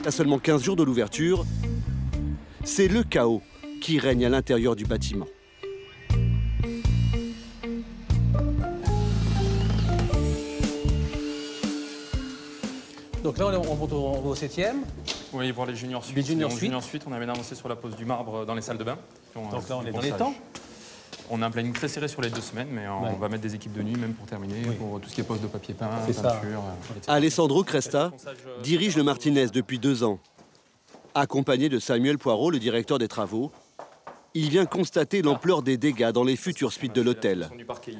À seulement 15 jours de l'ouverture, c'est le chaos qui règne à l'intérieur du bâtiment. Donc là, on monte au 7e. Oui, voir les juniors suites. Les juniors suites, on a bien avancé sur la pose du marbre dans les salles de bain. Donc là, on est dans les temps. On a un planning très serré sur les 2 semaines, mais on va mettre des équipes de nuit même pour terminer, pour tout ce qui est pose de papier peint, peinture, etc. Alessandro Cresta dirige le Martinez depuis 2 ans. Accompagné de Samuel Poirot, le directeur des travaux, il vient constater l'ampleur des dégâts dans les futures suites de l'hôtel.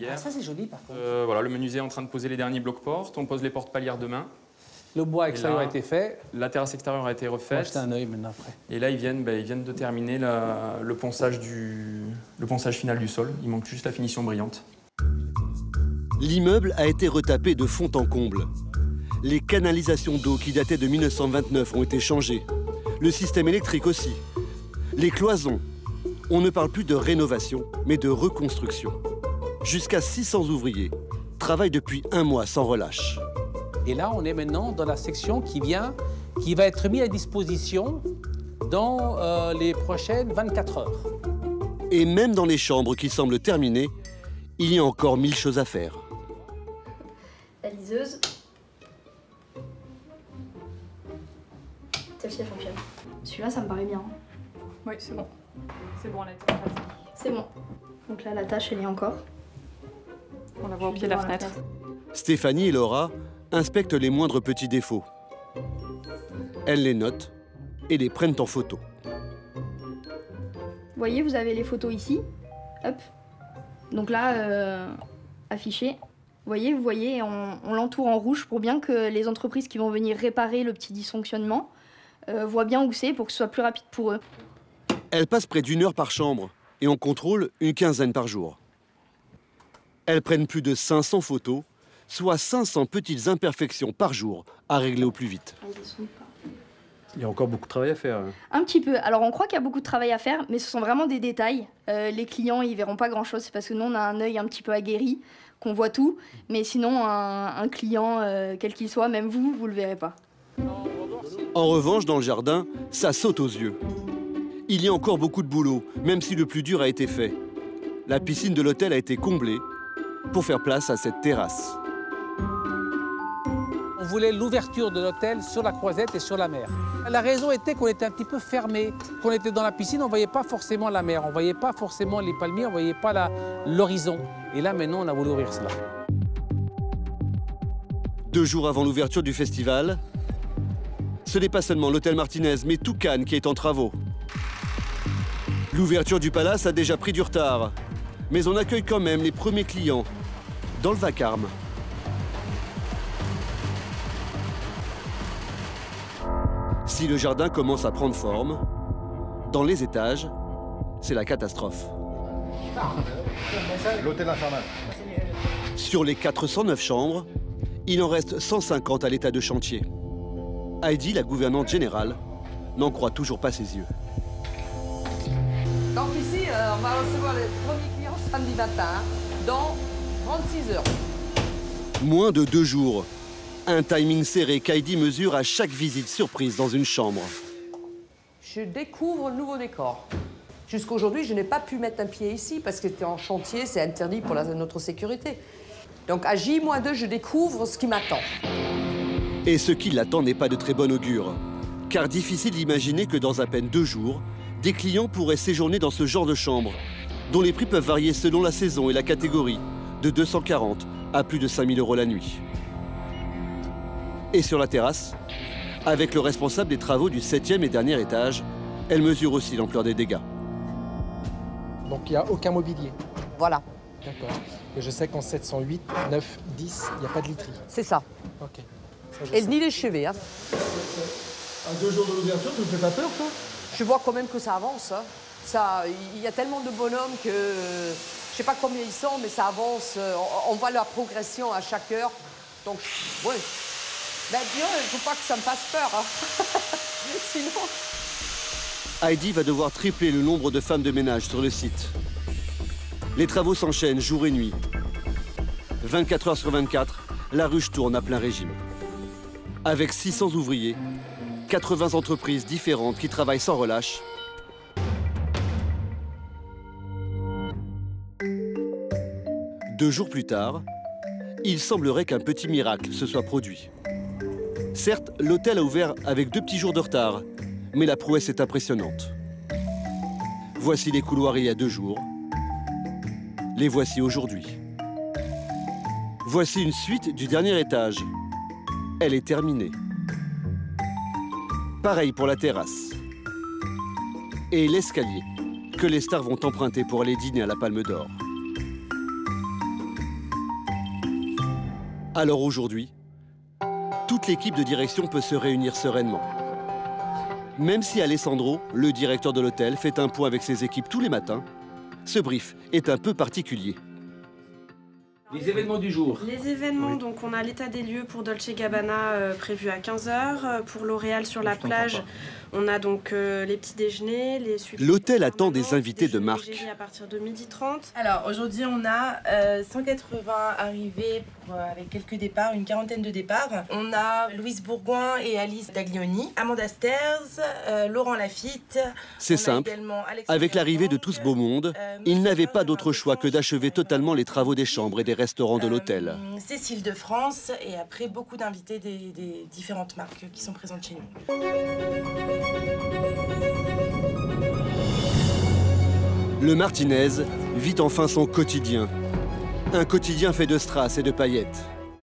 Ah, ça, c'est joli, par contre. Voilà, le menuisier est en train de poser les derniers blocs portes. On pose les portes palières demain. Le bois extérieur a été fait. La terrasse extérieure a été refaite. Jeter un œil maintenant après. Et là, ils viennent de terminer le ponçage final du sol. Il manque juste la finition brillante. L'immeuble a été retapé de fond en comble. Les canalisations d'eau qui dataient de 1929 ont été changées. Le système électrique aussi. Les cloisons. On ne parle plus de rénovation, mais de reconstruction. Jusqu'à 600 ouvriers travaillent depuis 1 mois sans relâche. Et là, on est maintenant dans la section qui va être mise à disposition dans les prochaines 24 heures. Et même dans les chambres qui semblent terminées, il y a encore 1000 choses à faire. La liseuse. Celle-ci, elle fonctionne. Celui-là, ça me paraît bien. Oui, c'est bon. C'est bon, elle a été pratique. C'est bon. Donc là, la tâche, elle y est encore. On la voit au pied de la fenêtre. Stéphanie et Laura inspectent les moindres petits défauts. Elles les notent et les prennent en photo. Vous voyez, vous avez les photos ici. Hop. Donc là, affiché. Vous voyez, on l'entoure en rouge pour bien que les entreprises qui vont venir réparer le petit dysfonctionnement voient bien où c'est pour que ce soit plus rapide pour eux. Elles passent près d'1 heure par chambre et on contrôle une quinzaine par jour. Elles prennent plus de 500 photos, soit 500 petites imperfections par jour à régler au plus vite. Il y a encore beaucoup de travail à faire. Un petit peu. Alors on croit qu'il y a beaucoup de travail à faire, mais ce sont vraiment des détails. Les clients, ils verront pas grand-chose, c'est parce que nous, on a un œil un petit peu aguerri, qu'on voit tout. Mais sinon, un client, quel qu'il soit, même vous le verrez pas. En revanche, dans le jardin, ça saute aux yeux. Il y a encore beaucoup de boulot, même si le plus dur a été fait. La piscine de l'hôtel a été comblée pour faire place à cette terrasse. On voulait l'ouverture de l'hôtel sur la croisette et sur la mer. La raison était qu'on était un petit peu fermé. Quand on était dans la piscine, on ne voyait pas forcément la mer, on ne voyait pas forcément les palmiers, on ne voyait pas l'horizon. Et là, maintenant, on a voulu ouvrir cela. 2 jours avant l'ouverture du festival, ce n'est pas seulement l'hôtel Martinez, mais tout Cannes qui est en travaux. L'ouverture du palace a déjà pris du retard, mais on accueille quand même les premiers clients dans le vacarme. Si le jardin commence à prendre forme, dans les étages, c'est la catastrophe. L'hôtel infernal. Sur les 409 chambres, il en reste 150 à l'état de chantier. Heidi, la gouvernante générale, n'en croit toujours pas ses yeux. Donc ici, on va recevoir les premiers clients samedi matin, dans 36 heures. Moins de 2 jours. Un timing serré qu'Heidi mesure à chaque visite surprise dans une chambre. Je découvre le nouveau décor. Jusqu'aujourd'hui, je n'ai pas pu mettre un pied ici parce que c'était en chantier, c'est interdit pour notre sécurité. Donc à J-2, je découvre ce qui m'attend. Et ce qui l'attend n'est pas de très bon augure. Car difficile d'imaginer que dans à peine 2 jours, des clients pourraient séjourner dans ce genre de chambre, dont les prix peuvent varier selon la saison et la catégorie, de 240 à plus de 5 000 € la nuit. Et sur la terrasse, avec le responsable des travaux du 7e et dernier étage, elle mesure aussi l'ampleur des dégâts. Donc il n'y a aucun mobilier. Voilà. D'accord. Et je sais qu'en 708, 9, 10, il n'y a pas de literie. C'est ça. Ok. Et ni les chevets. Hein. À 2 jours de l'ouverture, tu ne fais pas peur, toi? Je vois quand même que ça avance. Hein. Il y a tellement de bonhommes que... je ne sais pas combien ils sont, mais ça avance. On voit la progression à chaque heure. Donc, oui. Ben, Dieu, il ne faut pas que ça me fasse peur. Hein. Sinon... Heidi va devoir tripler le nombre de femmes de ménage sur le site. Les travaux s'enchaînent jour et nuit. 24 heures sur 24, la ruche tourne à plein régime. Avec 600 ouvriers, 80 entreprises différentes qui travaillent sans relâche. Deux jours plus tard, il semblerait qu'un petit miracle se soit produit. Certes, l'hôtel a ouvert avec 2 petits jours de retard, mais la prouesse est impressionnante. Voici les couloirs il y a 2 jours. Les voici aujourd'hui. Voici une suite du dernier étage. Elle est terminée. Pareil pour la terrasse. Et l'escalier, que les stars vont emprunter pour aller dîner à la Palme d'Or. Alors aujourd'hui, toute l'équipe de direction peut se réunir sereinement. Même si Alessandro, le directeur de l'hôtel, fait un point avec ses équipes tous les matins, ce brief est un peu particulier. Les événements du jour. Les événements, oui. Donc on a l'état des lieux pour Dolce & Gabbana prévu à 15 h. Pour L'Oréal sur la plage, on a donc les petits déjeuners, les suites. L'hôtel attend des invités de marque. À partir de 12h30. Alors aujourd'hui on a 180 arrivées avec quelques départs, une quarantaine de départs. On a Louise Bourgoin et Alice Daglioni, Amanda Stairs, Laurent Lafitte. C'est simple, avec l'arrivée de tout ce beau monde, ils n'avaient pas d'autre choix que d'achever totalement les travaux des chambres et des restaurants de l'hôtel. Cécile de France et après beaucoup d'invités des différentes marques qui sont présentes chez nous. Le Martinez vit enfin son quotidien. Un quotidien fait de strass et de paillettes.